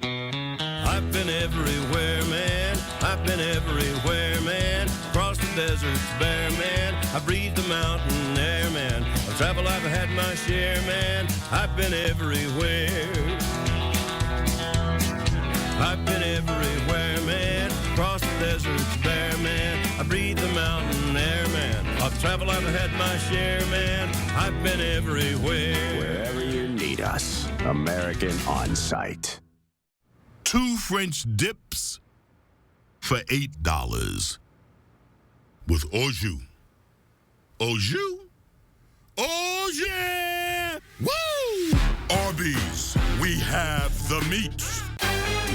I've been everywhere, man. I've been everywhere, man. Across the deserts bare, man. I breathe the mountain air, man. Of travel I've had my share, man. I've been everywhere. I've been everywhere, man. Across the deserts bare, man. I breathe the mountain air, man. Of travel I've had my share, man. I've been everywhere. Wherever you need us, American On Site. 2 French dips for $8 with au jus. Au jus? Oh, yeah! Woo! Arby's, we have the meat.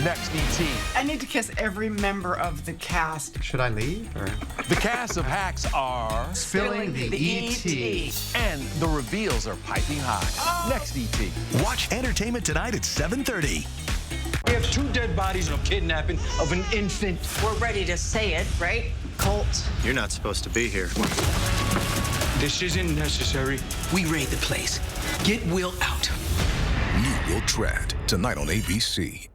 Next, E.T. I need to kiss every member of the cast. Should I leave? Or? The cast of Hacks are Spilling the E.T. And the reveals are piping hot. Oh. Next, E.T. Watch Entertainment Tonight at 7:30. We have 2 dead bodies and a kidnapping of an infant. We're ready to say it, right? Cult. You're not supposed to be here. This isn't necessary. We raid the place. Get Will out. New Will Trapped, tonight on ABC.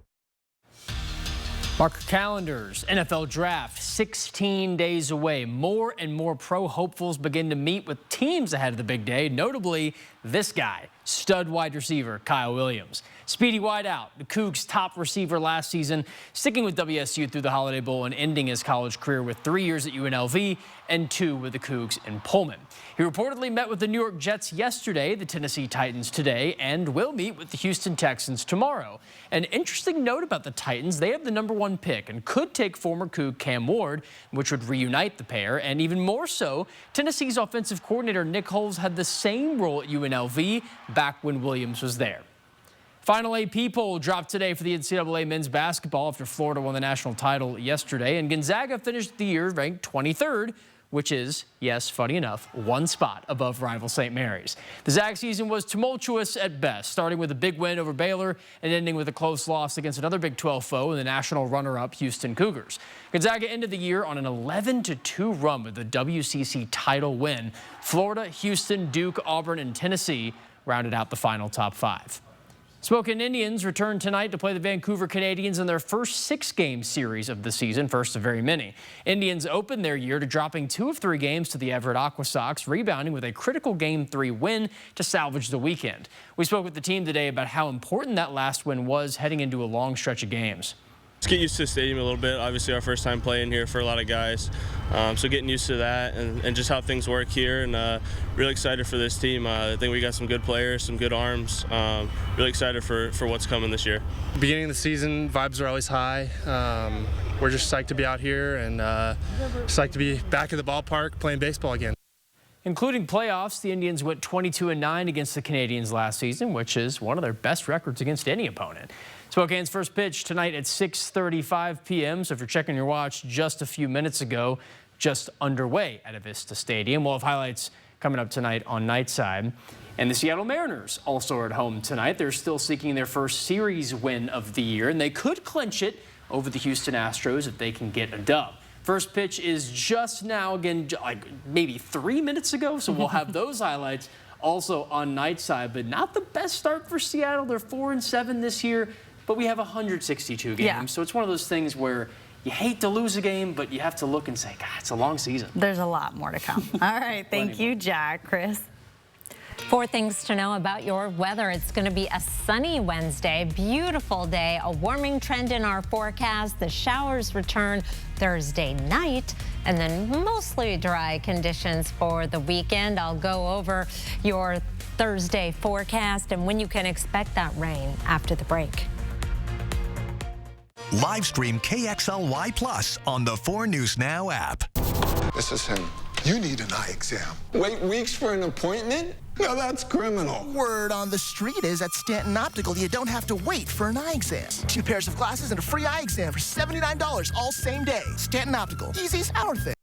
Mark your calendars. NFL Draft 16 days away. More and more pro hopefuls begin to meet with teams ahead of the big day, notably this guy, stud wide receiver Kyle Williams. Speedy wideout, the Cougs' top receiver last season, sticking with WSU through the Holiday Bowl and ending his college career with 3 years at UNLV and 2 with the Cougs in Pullman. He reportedly met with the New York Jets yesterday, the Tennessee Titans today, and will meet with the Houston Texans tomorrow. An interesting note about the Titans, they have the #1 pick and could take former Coug Cam Ward, which would reunite the pair. And even more so, Tennessee's offensive coordinator Nick Foles had the same role at UNLV back when Williams was there. Final AP poll dropped today for the NCAA men's basketball after Florida won the national title yesterday, and Gonzaga finished the year ranked 23rd, which is, yes, funny enough, 1 spot above rival St. Mary's. The Zag season was tumultuous at best, starting with a big win over Baylor and ending with a close loss against another Big 12 foe in the national runner-up Houston Cougars. Gonzaga ended the year on an 11-2 run with the WCC title win. Florida, Houston, Duke, Auburn, and Tennessee rounded out the final top 5. Spokane Indians return tonight to play the Vancouver Canadians in their first 6-game series of the season, first of very many. Indians opened their year to dropping 2 of 3 games to the Everett Aqua Sox, rebounding with a critical Game 3 win to salvage the weekend. We spoke with the team today about how important that last win was heading into a long stretch of games. Let's get used to the stadium a little bit. Obviously, our first time playing here for a lot of guys. So getting used to that and just how things work here, and really excited for this team. I think we got some good players, some good arms. Really excited for what's coming this year. Beginning of the season, vibes are always high. We're just psyched to be out here and psyched to be back at the ballpark playing baseball again. Including playoffs, the Indians went 22-9 against the Canadians last season, which is one of their best records against any opponent. Spokane's first pitch tonight at 6:35 p.m. So if you're checking your watch just a few minutes ago, just underway at Avista Stadium. We'll have highlights coming up tonight on Nightside. And the Seattle Mariners also are at home tonight. They're still seeking their first series win of the year, and they could clinch it over the Houston Astros if they can get a dub. First pitch is just now, again, like maybe 3 minutes ago, so we'll have those highlights also on Nightside. But not the best start for Seattle. They're 4-7 this year, but we have 162 games. So it's one of those things where you hate to lose a game, but you have to look and say, God, it's a long season. There's a lot more to come. All right, thank you, Jack. Chris? 4 things to know about your weather. It's going to be a sunny Wednesday, beautiful day, a warming trend in our forecast. The showers return Thursday night, and then mostly dry conditions for the weekend. I'll go over your Thursday forecast and when you can expect that rain after the break. Live stream KXLY Plus on the 4 News Now app. This is him. You need an eye exam. Wait weeks for an appointment? Now that's criminal. Word on the street is at Stanton Optical, you don't have to wait for an eye exam. 2 pairs of glasses and a free eye exam for $79 all same day. Stanton Optical, easy's our thing.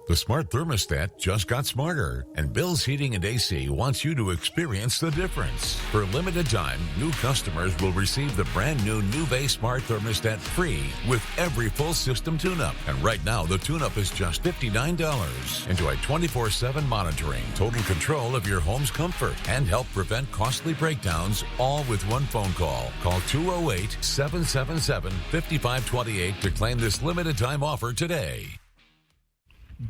The smart thermostat just got smarter, and Bill's Heating and AC wants you to experience the difference. For a limited time, new customers will receive the brand new Nuve Smart Thermostat free with every full system tune-up. And right now, the tune-up is just $59. Enjoy 24/7 monitoring, total control of your home's comfort, and help prevent costly breakdowns, all with one phone call. Call 208-777-5528 to claim this limited time offer today.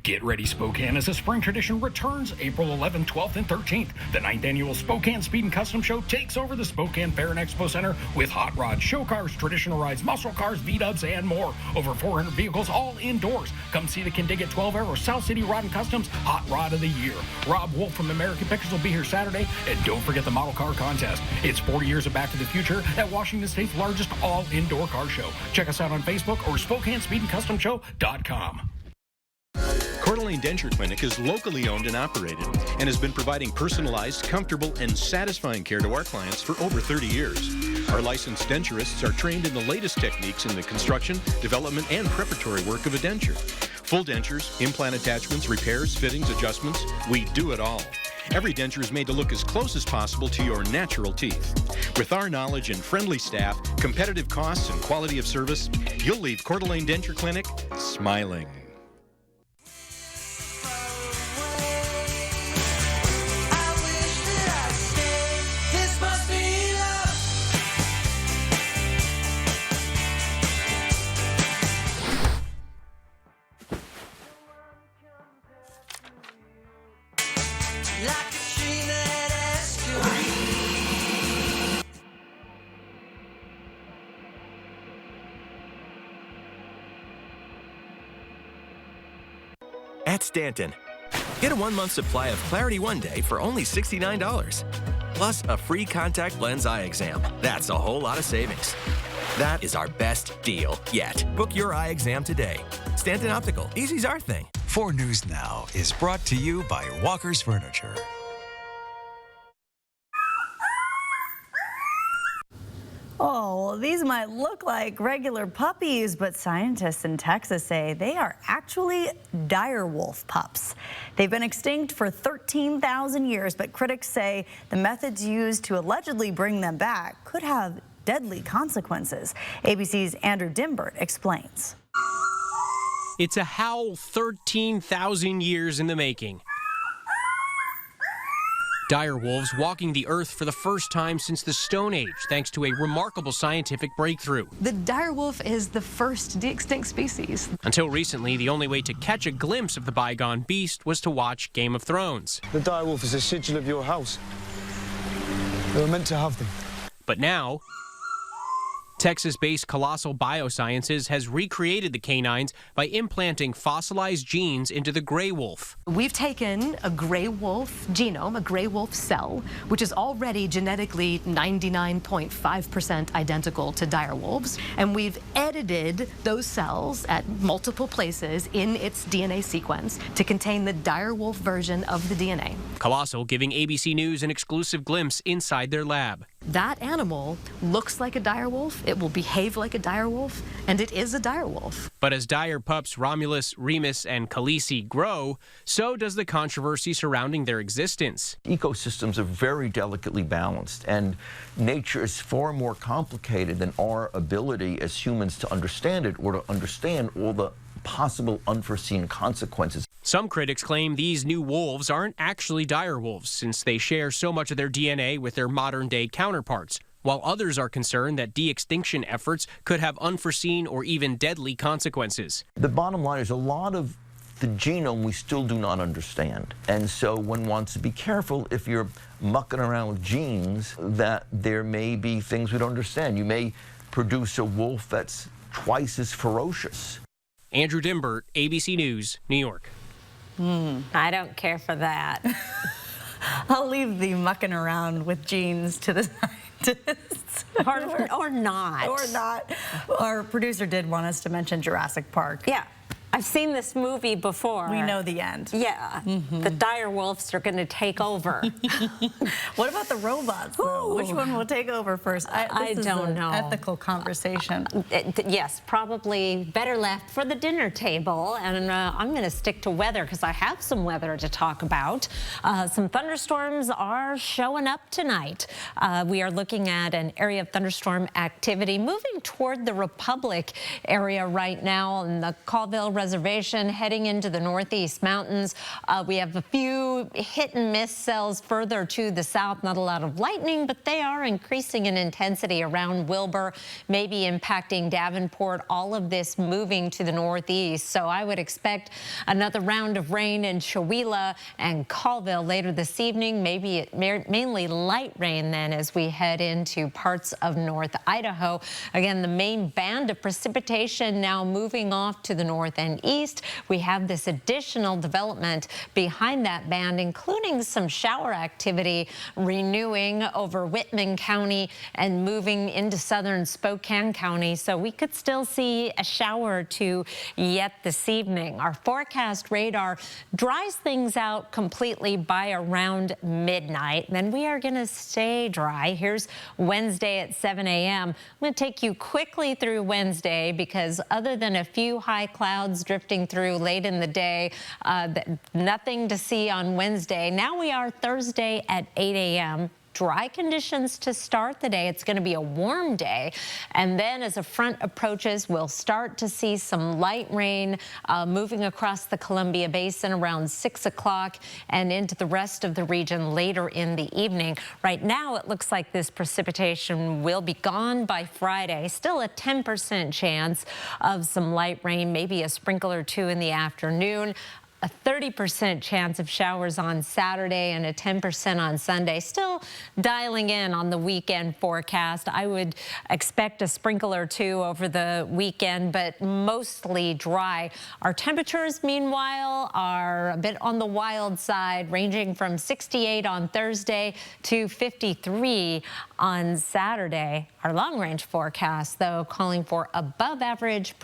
Get ready, Spokane, as the spring tradition returns April 11th, 12th, and 13th. The 9th annual Spokane Speed and Custom Show takes over the Spokane Fair and Expo Center with hot rods, show cars, traditional rides, muscle cars, V-dubs, and more. Over 400 vehicles, all indoors. Come see the Kindig 12 Arrow South City Rod and Customs Hot Rod of the Year. Rob Wolf from American Pictures will be here Saturday, and don't forget the model car contest. It's 40 years of Back to the Future at Washington State's largest all-indoor car show. Check us out on Facebook or SpokaneSpeedandCustomShow.com. Coeur d'Alene Denture Clinic is locally owned and operated and has been providing personalized, comfortable, and satisfying care to our clients for over 30 years. Our licensed denturists are trained in the latest techniques in the construction, development, and preparatory work of a denture. Full dentures, implant attachments, repairs, fittings, adjustments, we do it all. Every denture is made to look as close as possible to your natural teeth. With our knowledge and friendly staff, competitive costs, and quality of service, you'll leave Coeur d'Alene Denture Clinic smiling. At Stanton, get a 1-month supply of Clarity One Day for only $69. Plus a free contact lens eye exam. That's a whole lot of savings. That is our best deal yet. Book your eye exam today. Stanton Optical, easy's our thing. 4 News Now is brought to you by Walker's Furniture. Oh, these might look like regular puppies, but scientists in Texas say they are actually direwolf pups. They've been extinct for 13,000 years, but critics say the methods used to allegedly bring them back could have deadly consequences. ABC's Andrew Dimbert explains. It's a howl 13,000 years in the making. Dire wolves walking the earth for the first time since the Stone Age, thanks to a remarkable scientific breakthrough. The dire wolf is the first de-extinct species. Until recently, the only way to catch a glimpse of the bygone beast was to watch Game of Thrones. The dire wolf is a sigil of your house. We were meant to have them. But now, Texas-based Colossal Biosciences has recreated the canines by implanting fossilized genes into the gray wolf. We've taken a gray wolf genome, a gray wolf cell, which is already genetically 99.5% identical to dire wolves, and we've edited those cells at multiple places in its DNA sequence to contain the dire wolf version of the DNA. Colossal giving ABC News an exclusive glimpse inside their lab. That animal looks like a dire wolf, it will behave like a dire wolf, and it is a dire wolf. But as dire pups Romulus, Remus, and Khaleesi grow, so does the controversy surrounding their existence. Ecosystems are very delicately balanced, and nature is far more complicated than our ability as humans to understand it or to understand all the possible unforeseen consequences. Some critics claim these new wolves aren't actually dire wolves, since they share so much of their DNA with their modern-day counterparts, while others are concerned that de-extinction efforts could have unforeseen or even deadly consequences. The bottom line is a lot of the genome we still do not understand, and so one wants to be careful if you're mucking around with genes that there may be things we don't understand. You may produce a wolf that's twice as ferocious. Andrew Dimbert, ABC News, New York. I don't care for that. I'll leave the mucking around with genes to the scientists. Or not. Or not. Our producer did want us to mention Jurassic Park. Yeah. I've seen this movie before. We know the end. Yeah. The dire wolves are going to take over. What about the robots, though? Which one will take over first? I don't know. Ethical conversation. Yes, probably better left for the dinner table. And I'm going to stick to weather because I have some weather to talk about. Some thunderstorms are showing up tonight. We are looking at an area of thunderstorm activity moving toward the Republic area right now in the Colville Reservation, heading into the Northeast Mountains. We have a few hit and miss cells further to the south. Not a lot of lightning, but they are increasing in intensity around Wilbur, maybe impacting Davenport. All of this moving to the northeast. So I would expect another round of rain in Chewelah and Colville later this evening. Maybe mainly light rain then as we head into parts of North Idaho. Again, the main band of precipitation now moving off to the north and east. We have this additional development behind that band, including some shower activity renewing over Whitman County and moving into southern Spokane County. So we could still see a shower or two yet this evening. Our forecast radar dries things out completely by around midnight. Then we are going to stay dry. Here's Wednesday at 7 a.m. I'm going to take you quickly through Wednesday because other than a few high clouds drifting through late in the day, nothing to see on Wednesday. Now we are Thursday at 8 a.m. Dry conditions to start the day. It's going to be a warm day. And then as a front approaches, we'll start to see some light rain moving across the Columbia Basin around 6 o'clock and into the rest of the region later in the evening. Right now, it looks like this precipitation will be gone by Friday. Still a 10% chance of some light rain, maybe a sprinkle or two in the afternoon. A 30% chance of showers on Saturday and a 10% on Sunday. Still dialing in on the weekend forecast. I would expect a sprinkle or two over the weekend, but mostly dry. Our temperatures, meanwhile, are a bit on the wild side, ranging from 68 on Thursday to 53 on Saturday. Our long-range forecast, though, calling for above-average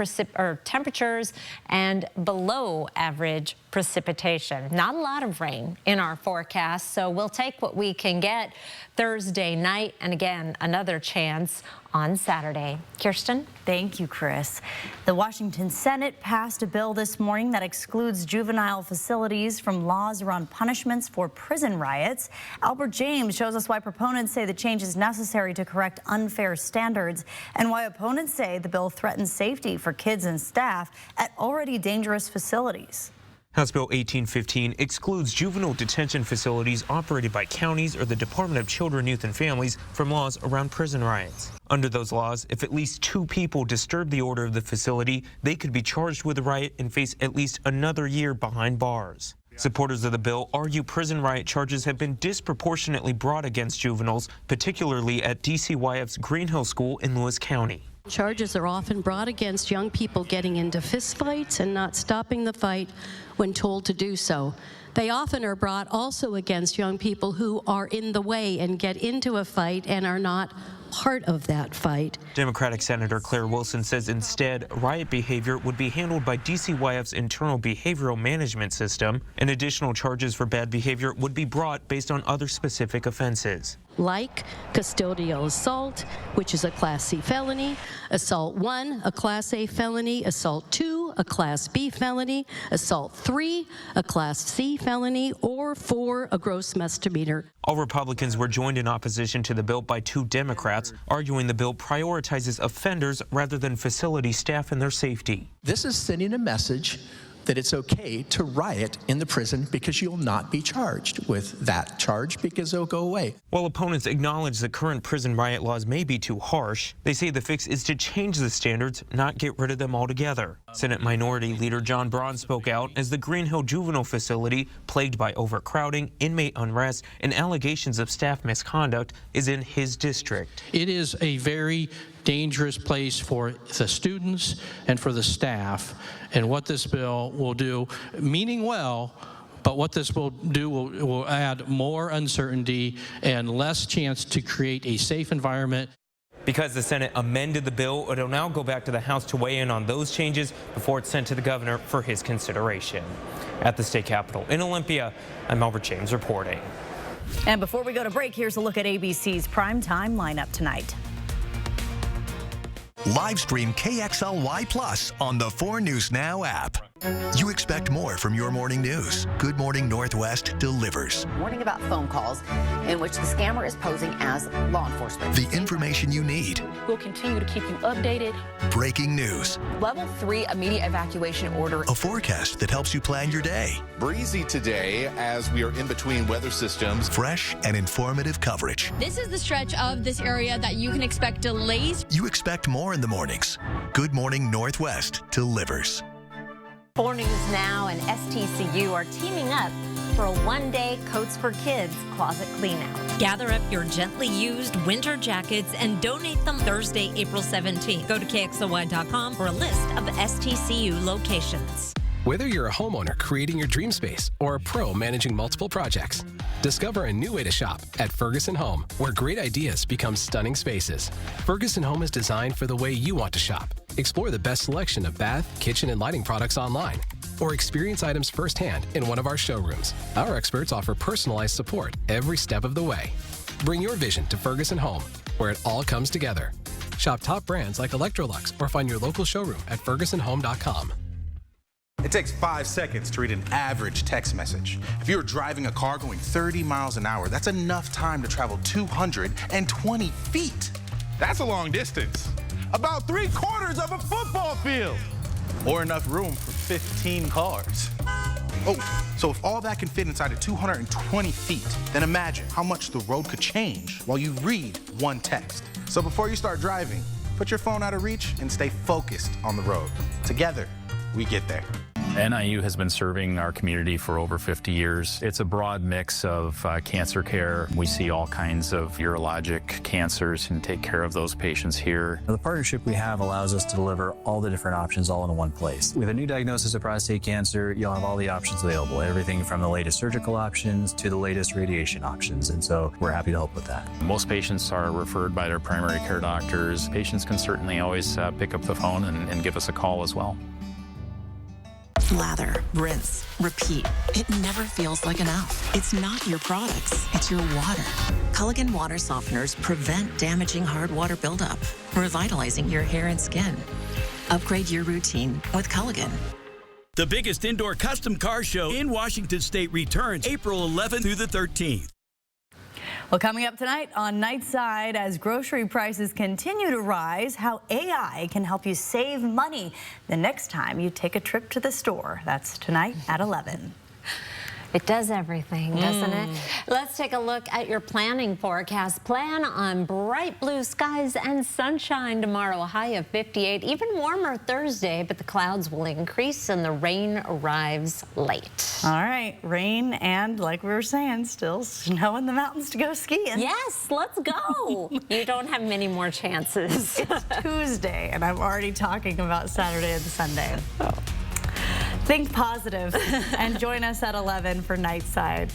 temperatures and below-average precipitation. Not a lot of rain in our forecast, so we'll take what we can get Thursday night, and again, another chance on Saturday. Kirsten? Thank you, Chris. The Washington Senate passed a bill this morning that excludes juvenile facilities from laws around punishments for prison riots. Albert James shows us why proponents say the change is necessary to correct unfair standards and why opponents say the bill threatens safety for kids and staff at already dangerous facilities. House Bill 1815 excludes juvenile detention facilities operated by counties or the Department of Children, Youth, and Families from laws around prison riots. Under those laws, if at least 2 people disturb the order of the facility, they could be charged with a riot and face at least another year behind bars. Supporters of the bill argue prison riot charges have been disproportionately brought against juveniles, particularly at DCYF's Greenhill School in Lewis County. Charges are often brought against young people getting into fistfights and not stopping the fight when told to do so. They often are brought also against young people who are in the way and get into a fight and are not part of that fight. Democratic Senator Claire Wilson says instead, riot behavior would be handled by DCYF's internal behavioral management system, and additional charges for bad behavior would be brought based on other specific offenses. Like custodial assault, which is a Class C felony, Assault 1, a Class A felony, Assault 2, a Class B felony, Assault 3, a Class C felony, or 4, a gross misdemeanor. All Republicans were joined in opposition to the bill by 2 Democrats, arguing the bill prioritizes offenders rather than facility staff and their safety. This is sending a message that it's okay to riot in the prison because you'll not be charged with that charge because it'll go away. While opponents acknowledge the current prison riot laws may be too harsh, they say the fix is to change the standards, not get rid of them altogether. Senate Minority Leader John Braun spoke out as the Greenhill Juvenile Facility, plagued by overcrowding, inmate unrest, and allegations of staff misconduct, is in his district. It is a very dangerous place for the students and for the staff, and what this bill will do, meaning well, but what this will do will add more uncertainty and less chance to create a safe environment. Because the Senate amended the bill, it'll now go back to the House to weigh in on those changes before it's sent to the governor for his consideration. At the state capitol in Olympia, I'm Albert James reporting. And before we go to break, here's a look at ABC's primetime lineup tonight. Live stream KXLY Plus on the 4 News Now app. You expect more from your morning news. Good Morning Northwest delivers. Warning about phone calls in which the scammer is posing as law enforcement. The information you need. We'll continue to keep you updated. Breaking news. Level 3 immediate evacuation order. A forecast that helps you plan your day. Breezy today as we are in between weather systems. Fresh and informative coverage. This is the stretch of this area that you can expect delays. You expect more in the mornings. Good Morning Northwest delivers. 4 News Now and STCU are teaming up for a one-day Coats for Kids closet cleanout. Gather up your gently used winter jackets and donate them Thursday, April 17th. Go to KXLY.com for a list of STCU locations. Whether you're a homeowner creating your dream space or a pro managing multiple projects, discover a new way to shop at Ferguson Home, where great ideas become stunning spaces. Ferguson Home is designed for the way you want to shop. Explore the best selection of bath, kitchen, and lighting products online, or experience items firsthand in one of our showrooms. Our experts offer personalized support every step of the way. Bring your vision to Ferguson Home, where it all comes together. Shop top brands like Electrolux or find your local showroom at fergusonhome.com. It takes 5 seconds to read an average text message. If you're driving a car going 30 miles an hour, that's enough time to travel 220 feet. That's a long distance. About 3/4 of a football field. Or enough room for 15 cars. Oh, so if all that can fit inside of 220 feet, then imagine how much the road could change while you read one text. So before you start driving, put your phone out of reach and stay focused on the road. Together, we get there. NIU has been serving our community for over 50 years. It's a broad mix of cancer care. We see all kinds of urologic cancers and take care of those patients here. The partnership we have allows us to deliver all the different options all in one place. With a new diagnosis of prostate cancer, you'll have all the options available, everything from the latest surgical options to the latest radiation options, and so we're happy to help with that. Most patients are referred by their primary care doctors. Patients can certainly always pick up the phone and give us a call as well. Lather, rinse, repeat. It never feels like enough. It's not your products, it's your water. Culligan water softeners prevent damaging hard water buildup, revitalizing your hair and skin. Upgrade your routine with Culligan. The biggest indoor custom car show in Washington State returns April 11th through the 13th. Well, coming up tonight on Nightside, as grocery prices continue to rise, how AI can help you save money the next time you take a trip to the store. That's tonight at 11. It does everything, doesn't it? Let's take a look at your planning forecast. Plan on bright blue skies and sunshine tomorrow, a high of 58. Even warmer Thursday, but the clouds will increase and the rain arrives late. All right, rain and, like we were saying, still snow in the mountains to go skiing. Yes, let's go. You don't have many more chances. It's Tuesday, and I'm already talking about Saturday and Sunday. Think positive and join us at 11 for Nightside.